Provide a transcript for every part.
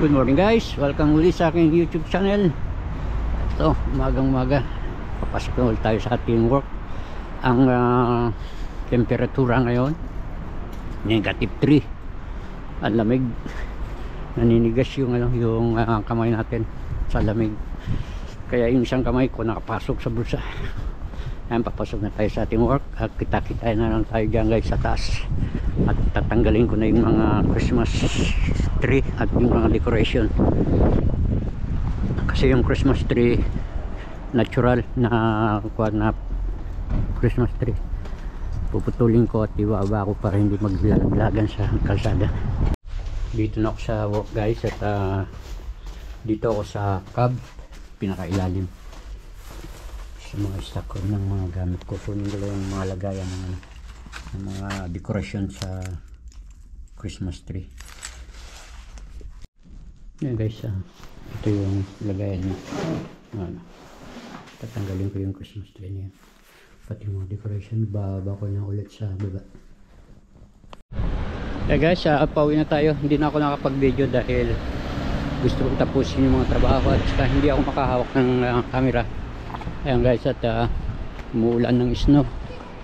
Good morning guys, welcome ulit sa aking YouTube channel. Ito, umagang-umaga, papasok na ulit tayo sa ating work. Ang temperatura ngayon -3. Ang lamig, naninigas yung kamay natin sa lamig, kaya yung isang kamay ko nakapasok sa bulsa. Ayan, papasok na tayo sa ating work at kita-kita na lang tayo dyan guys sa taas. At tatanggalin ko na yung mga Christmas tree at yung mga decoration, kasi yung Christmas tree natural na Christmas tree puputulin ko at ibaba ko para hindi maglalaglagan sa kalsada. Dito na ako sa work guys at dito ako sa cab, pinakailalim sa mga stock ko ng mga gamit ko. Kunin ko lang yung mga lagayan ng mga decoration sa Christmas tree. Yan guys, ito yung lagayan niya. Tatanggalin ko yung Christmas tree niya, pati yung mga decoration, bababa ko na ulit sa baba. Yeah guys, pauwi na tayo. Hindi na ako nakapag video dahil gusto kong tapusin yung mga trabaho at saka hindi ako makahawak ng camera. Ayan guys, at umuulan ng snow,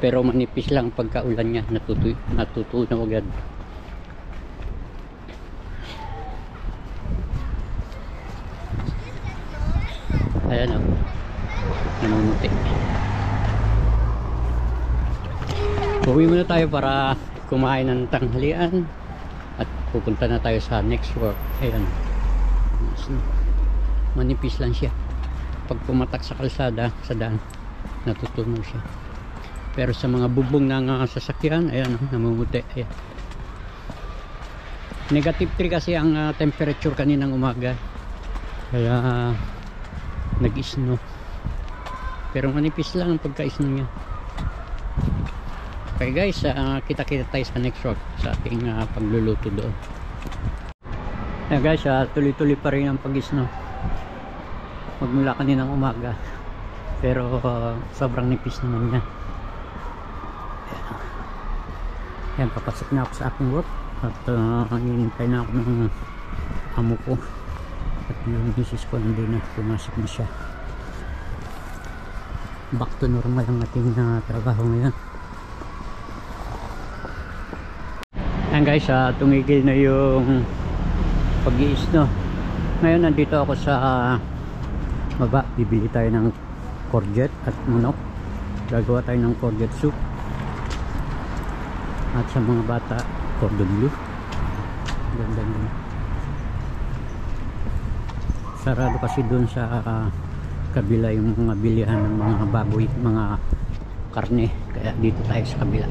pero manipis lang pagka ulan niya, natutunaw agad. Ayan o, namumuti. Uwi muna tayo para kumain ng tanghalian at pupunta na tayo sa next work. Ayan, manipis lang siya. Pag pumatak sa kalsada, sa daan, natutunaw siya. Pero sa mga bubong ng sasakyan, ayan, namumuti. Ayan. -3 kasi ang temperature kaninang umaga, kaya nag-snow, pero manipis lang ang pagka-snow niya. Okay guys, kita-kita tayo sa next work sa ating pagluluto doon. Ayan guys, tuloy-tuloy pa rin ang pag-snow magmula kaninang umaga, pero sobrang nipis naman niya. Ayan, papasok na ako sa aking work at hinintay na ako ng amo ko at yung misis ko nandun na, pumasok na siya. Back to normal ang ating trabaho ngayon. Ayan guys, tumigil na yung pag-i-snow. Ngayon nandito ako sa baba, bibili tayo ng courgette at manok. Gagawa tayo ng courgette soup. At sa mga bata, cordon bleu. Ganda nyo. Sarado kasi dun sa kabila yung mga bilihan ng mga baboy, mga karne, kaya dito tayo sa kabila.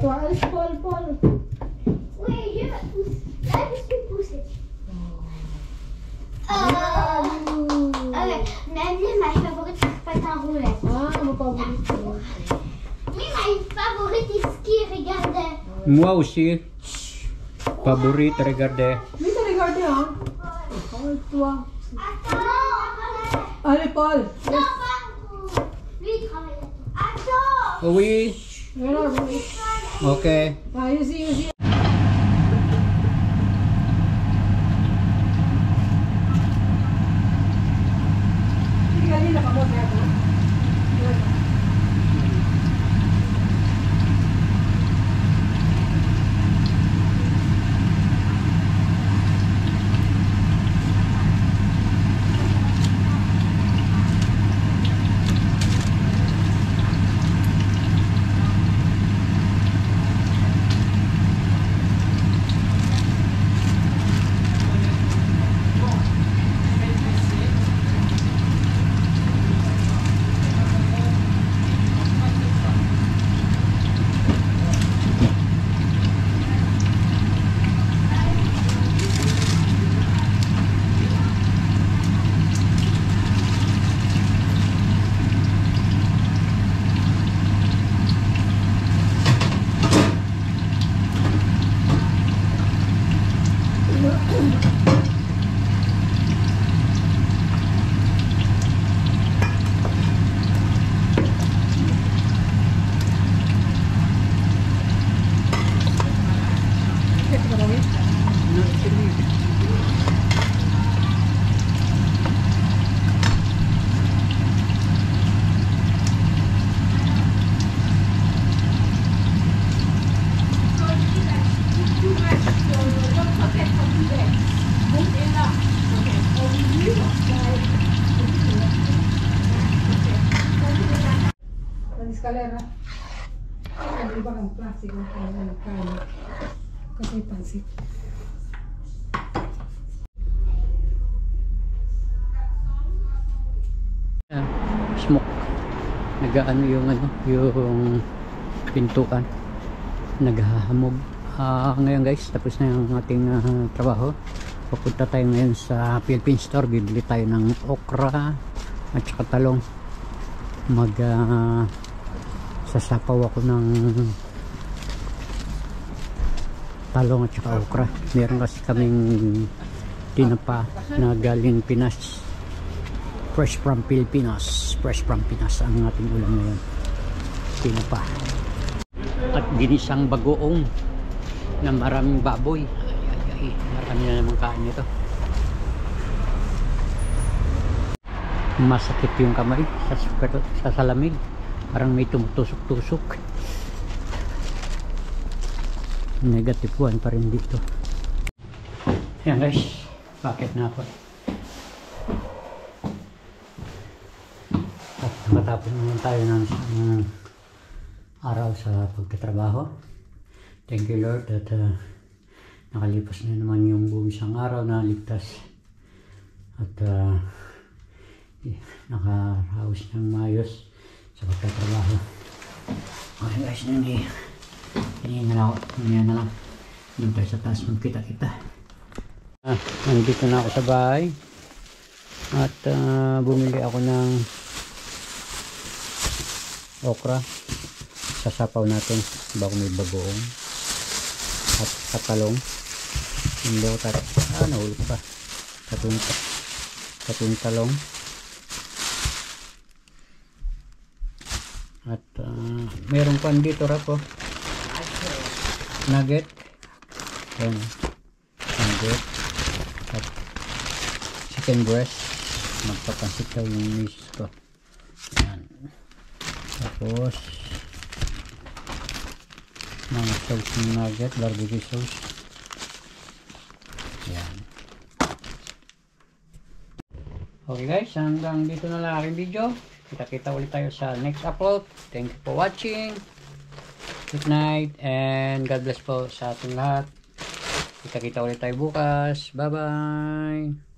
toi. Allez, Paul, Paul. Oui, je vais pousser. Là, je suis poussée. Mais ma favorite, c'est pas un roulette. Ah, mon favorite. Oui, ma favorite est ski, regardez. Moi aussi. Favorite, regardez. Oui, t'as regardé, hein? Paul, toi. Attends. Allez, Paul. Non, pas vous. Lui, il travaille là. Attends. Oui. Voilà, oui. Ok. Ah, you see. Kanina ka mo, Bebo? Escalera. Ang iba kang plastic ng kain. Kasi pansit. Smoke. Nagaano yung yung pintuan. Naghahamog. Ngayon guys, tapos na yung ating trabaho. Pupunta tayo ngayon sa Philippine Store. Bibili tayo ng okra at saka talong. Sasapaw ako ng talong at saka okra. Meron kasi kaming tinapa na galing Pinas. Fresh from Pilipinas. Fresh from Pinas ang ating ulam ngayon. Tinapa. At ginisang bagoong na maraming baboy. Ay, marami na namang kain nito. Masakit yung kamay sa salamig. Parang may tumutusok-tusok. Negative 1 pa rin dito. Yan guys, bakit na ako. At matapos naman tayo ng araw sa pagtatrabaho. Thank you Lord at nakalipas na naman yung buong isang araw na ligtas. At nakaraos ng maayos sa pagtatrabaho. Okay guys, hinihinga na ako. Hinihinga na lang. Doon tayo sa taas magkita-kita. Nandito na ako sa bahay. At bumili ako ng okra. Sasapaw natin bago may bagoong. At katalong. Hindi ako nahulog pa. Katong talong. At meron pa dito rapo nugget. Ayan, nugget at chicken breast. Magpapansit daw yung misis ko. Ayan. Tapos mga sauce ng nugget, barbecue sauce. Ayan. Okay guys, hanggang dito na lang aking video. Kita-kita ulit tayo sa next upload. Thank you for watching. Good night and God bless po sa ating lahat. Kita-kita ulit tayo bukas. Bye-bye.